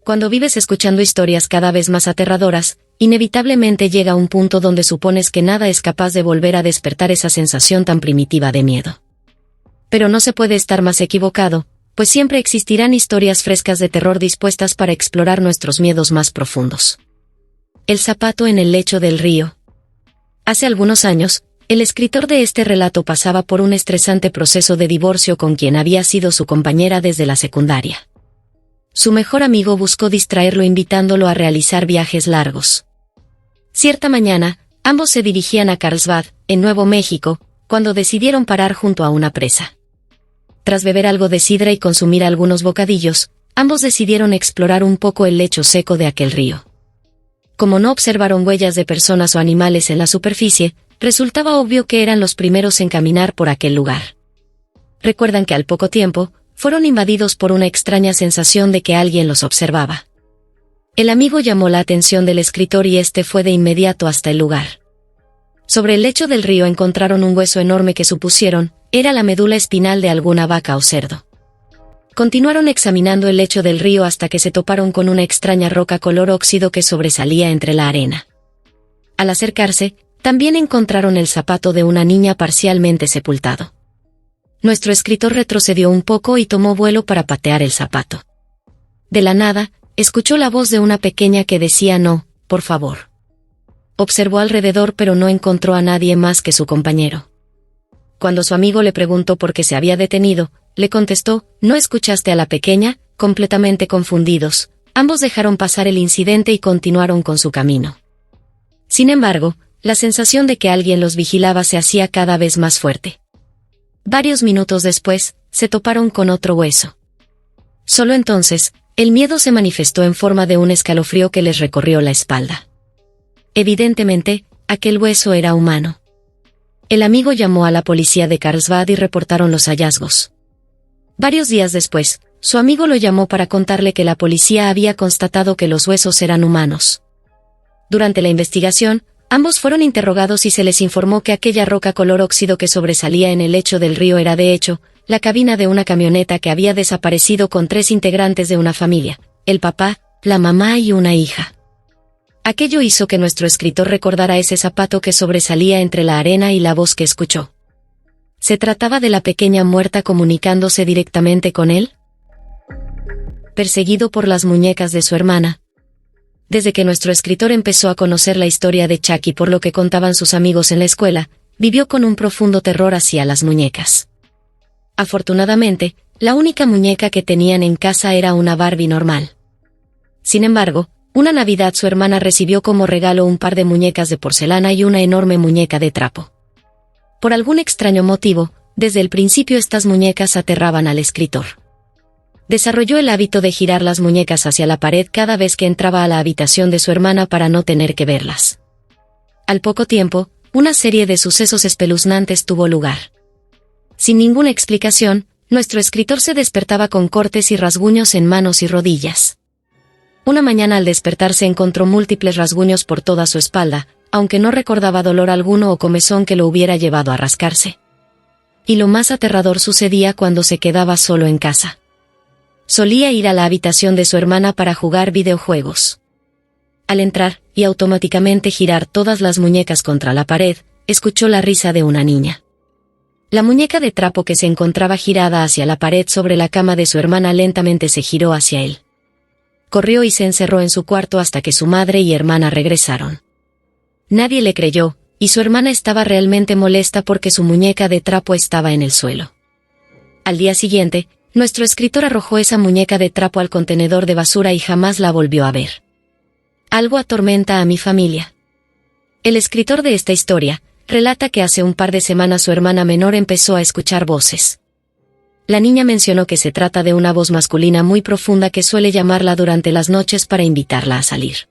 Cuando vives escuchando historias cada vez más aterradoras, inevitablemente llega un punto donde supones que nada es capaz de volver a despertar esa sensación tan primitiva de miedo. Pero no se puede estar más equivocado, pues siempre existirán historias frescas de terror dispuestas para explorar nuestros miedos más profundos. El zapato en el lecho del río. Hace algunos años, el escritor de este relato pasaba por un estresante proceso de divorcio con quien había sido su compañera desde la secundaria. Su mejor amigo buscó distraerlo invitándolo a realizar viajes largos. Cierta mañana, ambos se dirigían a Carlsbad, en Nuevo México, cuando decidieron parar junto a una presa. Tras beber algo de sidra y consumir algunos bocadillos, ambos decidieron explorar un poco el lecho seco de aquel río. Como no observaron huellas de personas o animales en la superficie, resultaba obvio que eran los primeros en caminar por aquel lugar. Recuerdan que al poco tiempo, fueron invadidos por una extraña sensación de que alguien los observaba. El amigo llamó la atención del escritor y este fue de inmediato hasta el lugar. Sobre el lecho del río encontraron un hueso enorme que supusieron era la médula espinal de alguna vaca o cerdo. Continuaron examinando el lecho del río hasta que se toparon con una extraña roca color óxido que sobresalía entre la arena. Al acercarse, también encontraron el zapato de una niña parcialmente sepultado. Nuestro escritor retrocedió un poco y tomó vuelo para patear el zapato. De la nada, escuchó la voz de una pequeña que decía no, por favor. Observó alrededor pero no encontró a nadie más que su compañero. Cuando su amigo le preguntó por qué se había detenido, le contestó, ¿no escuchaste a la pequeña? Completamente confundidos, ambos dejaron pasar el incidente y continuaron con su camino. Sin embargo, la sensación de que alguien los vigilaba se hacía cada vez más fuerte. Varios minutos después, se toparon con otro hueso. Solo entonces, el miedo se manifestó en forma de un escalofrío que les recorrió la espalda. Evidentemente, aquel hueso era humano. El amigo llamó a la policía de Carlsbad y reportaron los hallazgos. Varios días después, su amigo lo llamó para contarle que la policía había constatado que los huesos eran humanos. Durante la investigación, ambos fueron interrogados y se les informó que aquella roca color óxido que sobresalía en el lecho del río era de hecho, la cabina de una camioneta que había desaparecido con 3 integrantes de una familia, el papá, la mamá y una hija. Aquello hizo que nuestro escritor recordara ese zapato que sobresalía entre la arena y la voz que escuchó. ¿Se trataba de la pequeña muerta comunicándose directamente con él? Perseguido por las muñecas de su hermana. Desde que nuestro escritor empezó a conocer la historia de Chucky por lo que contaban sus amigos en la escuela, vivió con un profundo terror hacia las muñecas. Afortunadamente, la única muñeca que tenían en casa era una Barbie normal. Sin embargo, una Navidad su hermana recibió como regalo un par de muñecas de porcelana y una enorme muñeca de trapo. Por algún extraño motivo, desde el principio estas muñecas aterraban al escritor. Desarrolló el hábito de girar las muñecas hacia la pared cada vez que entraba a la habitación de su hermana para no tener que verlas. Al poco tiempo, una serie de sucesos espeluznantes tuvo lugar. Sin ninguna explicación, nuestro escritor se despertaba con cortes y rasguños en manos y rodillas. Una mañana al despertarse encontró múltiples rasguños por toda su espalda, aunque no recordaba dolor alguno o comezón que lo hubiera llevado a rascarse. Y lo más aterrador sucedía cuando se quedaba solo en casa. Solía ir a la habitación de su hermana para jugar videojuegos. Al entrar, y automáticamente girar todas las muñecas contra la pared, escuchó la risa de una niña. La muñeca de trapo que se encontraba girada hacia la pared sobre la cama de su hermana lentamente se giró hacia él. Corrió y se encerró en su cuarto hasta que su madre y hermana regresaron. Nadie le creyó, y su hermana estaba realmente molesta porque su muñeca de trapo estaba en el suelo. Al día siguiente, nuestro escritor arrojó esa muñeca de trapo al contenedor de basura y jamás la volvió a ver. Algo atormenta a mi familia. El escritor de esta historia relata que hace un par de semanas su hermana menor empezó a escuchar voces. La niña mencionó que se trata de una voz masculina muy profunda que suele llamarla durante las noches para invitarla a salir.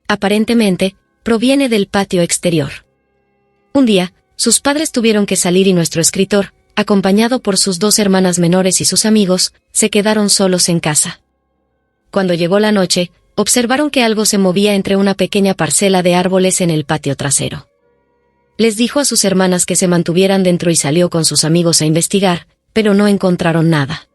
Aparentemente, proviene del patio exterior. Un día, sus padres tuvieron que salir y nuestro escritor, acompañado por sus 2 hermanas menores y sus amigos, se quedaron solos en casa. Cuando llegó la noche, observaron que algo se movía entre una pequeña parcela de árboles en el patio trasero. Les dijo a sus hermanas que se mantuvieran dentro y salió con sus amigos a investigar, pero no encontraron nada.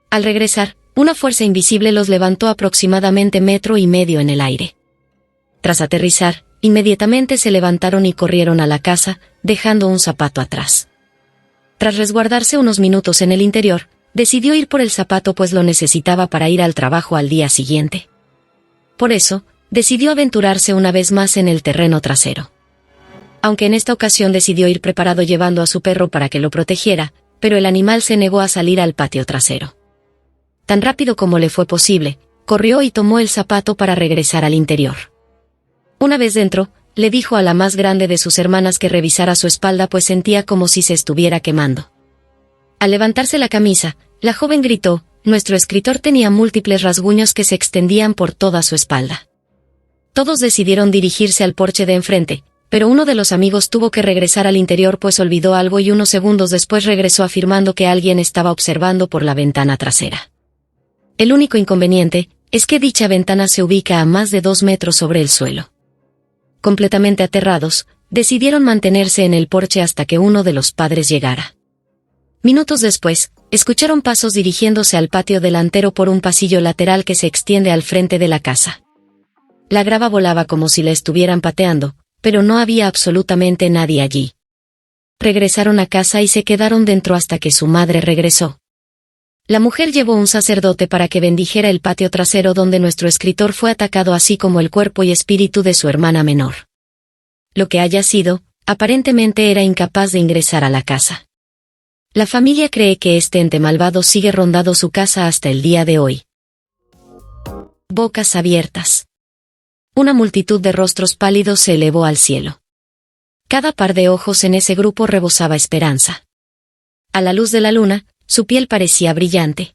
Al regresar, una fuerza invisible los levantó aproximadamente 1,5 metros en el aire. Tras aterrizar, inmediatamente se levantaron y corrieron a la casa, dejando un zapato atrás. Tras resguardarse unos minutos en el interior, decidió ir por el zapato pues lo necesitaba para ir al trabajo al día siguiente. Por eso, decidió aventurarse una vez más en el terreno trasero. Aunque en esta ocasión decidió ir preparado llevando a su perro para que lo protegiera, pero el animal se negó a salir al patio trasero. Tan rápido como le fue posible, corrió y tomó el zapato para regresar al interior. Una vez dentro, le dijo a la más grande de sus hermanas que revisara su espalda pues sentía como si se estuviera quemando. Al levantarse la camisa, la joven gritó: «Nuestro escritor tenía múltiples rasguños que se extendían por toda su espalda». Todos decidieron dirigirse al porche de enfrente, pero uno de los amigos tuvo que regresar al interior pues olvidó algo y unos segundos después regresó afirmando que alguien estaba observando por la ventana trasera. El único inconveniente es que dicha ventana se ubica a más de 2 metros sobre el suelo. Completamente aterrados, decidieron mantenerse en el porche hasta que uno de los padres llegara. Minutos después, escucharon pasos dirigiéndose al patio delantero por un pasillo lateral que se extiende al frente de la casa. La grava volaba como si la estuvieran pateando, pero no había absolutamente nadie allí. Regresaron a casa y se quedaron dentro hasta que su madre regresó. La mujer llevó un sacerdote para que bendijera el patio trasero donde nuestro escritor fue atacado así como el cuerpo y espíritu de su hermana menor. Lo que haya sido, aparentemente era incapaz de ingresar a la casa. La familia cree que este ente malvado sigue rondando su casa hasta el día de hoy. Bocas abiertas. Una multitud de rostros pálidos se elevó al cielo. Cada par de ojos en ese grupo rebosaba esperanza. A la luz de la luna, su piel parecía brillante.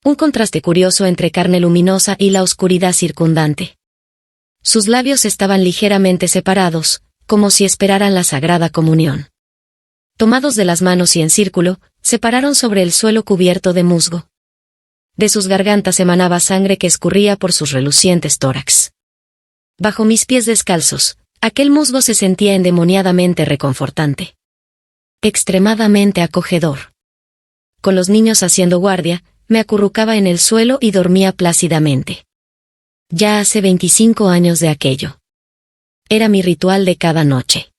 Un contraste curioso entre carne luminosa y la oscuridad circundante. Sus labios estaban ligeramente separados, como si esperaran la sagrada comunión. Tomados de las manos y en círculo, se pararon sobre el suelo cubierto de musgo. De sus gargantas emanaba sangre que escurría por sus relucientes tórax. Bajo mis pies descalzos, aquel musgo se sentía endemoniadamente reconfortante. Extremadamente acogedor. Con los niños haciendo guardia, me acurrucaba en el suelo y dormía plácidamente. Ya hace 25 años de aquello. Era mi ritual de cada noche.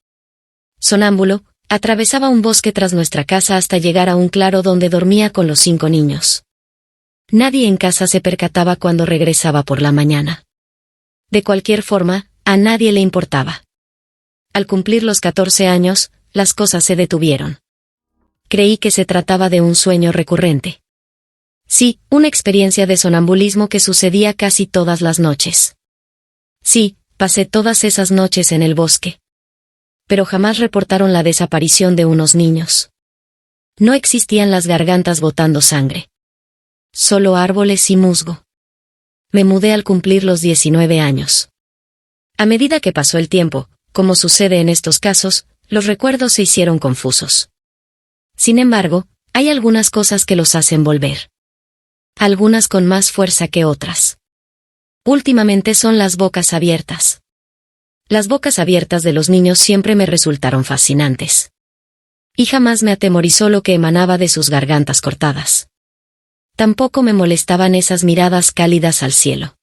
Sonámbulo, atravesaba un bosque tras nuestra casa hasta llegar a un claro donde dormía con los 5 niños. Nadie en casa se percataba cuando regresaba por la mañana. De cualquier forma, a nadie le importaba. Al cumplir los 14 años, las cosas se detuvieron. Creí que se trataba de un sueño recurrente. Sí, una experiencia de sonambulismo que sucedía casi todas las noches. Sí, pasé todas esas noches en el bosque. Pero jamás reportaron la desaparición de unos niños. No existían las gargantas botando sangre. Solo árboles y musgo. Me mudé al cumplir los 19 años. A medida que pasó el tiempo, como sucede en estos casos, los recuerdos se hicieron confusos. Sin embargo, hay algunas cosas que los hacen volver. Algunas con más fuerza que otras. Últimamente son las bocas abiertas. Las bocas abiertas de los niños siempre me resultaron fascinantes. Y jamás me atemorizó lo que emanaba de sus gargantas cortadas. Tampoco me molestaban esas miradas cálidas al cielo.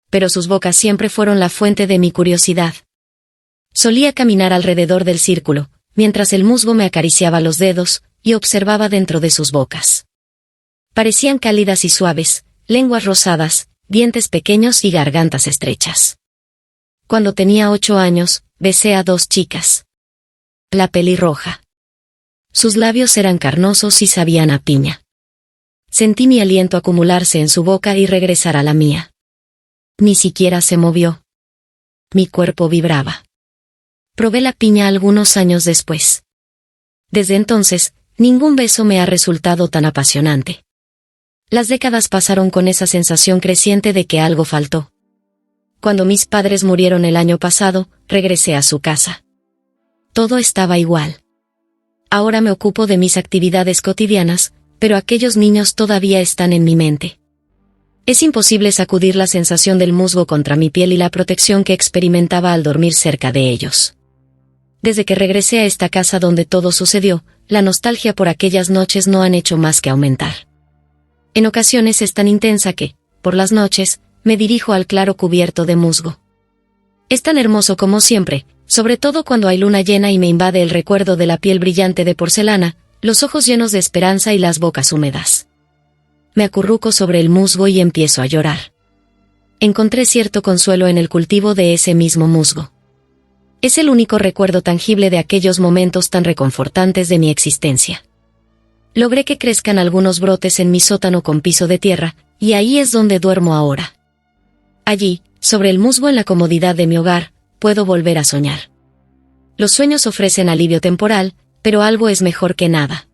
Pero sus bocas siempre fueron la fuente de mi curiosidad. Solía caminar alrededor del círculo, mientras el musgo me acariciaba los dedos, y observaba dentro de sus bocas. Parecían cálidas y suaves, lenguas rosadas, dientes pequeños y gargantas estrechas. Cuando tenía 8 años, besé a 2 chicas. La pelirroja. Sus labios eran carnosos y sabían a piña. Sentí mi aliento acumularse en su boca y regresar a la mía. Ni siquiera se movió. Mi cuerpo vibraba. Probé la piña algunos años después. Desde entonces, ningún beso me ha resultado tan apasionante. Las décadas pasaron con esa sensación creciente de que algo faltó. Cuando mis padres murieron el año pasado, regresé a su casa. Todo estaba igual. Ahora me ocupo de mis actividades cotidianas, pero aquellos niños todavía están en mi mente. Es imposible sacudir la sensación del musgo contra mi piel y la protección que experimentaba al dormir cerca de ellos. Desde que regresé a esta casa donde todo sucedió, la nostalgia por aquellas noches no han hecho más que aumentar. En ocasiones es tan intensa que, por las noches, me dirijo al claro cubierto de musgo. Es tan hermoso como siempre, sobre todo cuando hay luna llena y me invade el recuerdo de la piel brillante de porcelana, los ojos llenos de esperanza y las bocas húmedas. Me acurruco sobre el musgo y empiezo a llorar. Encontré cierto consuelo en el cultivo de ese mismo musgo. Es el único recuerdo tangible de aquellos momentos tan reconfortantes de mi existencia. Logré que crezcan algunos brotes en mi sótano con piso de tierra, y ahí es donde duermo ahora. Allí, sobre el musgo en la comodidad de mi hogar, puedo volver a soñar. Los sueños ofrecen alivio temporal, pero algo es mejor que nada.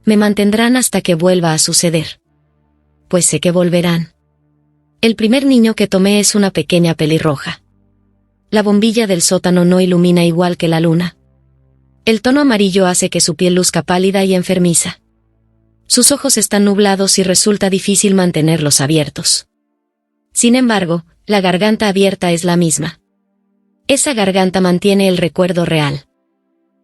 Me mantendrán hasta que vuelva a suceder. Pues sé que volverán. El primer niño que tomé es una pequeña pelirroja. La bombilla del sótano no ilumina igual que la luna. El tono amarillo hace que su piel luzca pálida y enfermiza. Sus ojos están nublados y resulta difícil mantenerlos abiertos. Sin embargo, la garganta abierta es la misma. Esa garganta mantiene el recuerdo real.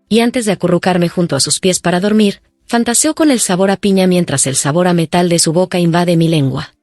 Y antes de acurrucarme junto a sus pies para dormir, fantaseo con el sabor a piña mientras el sabor a metal de su boca invade mi lengua.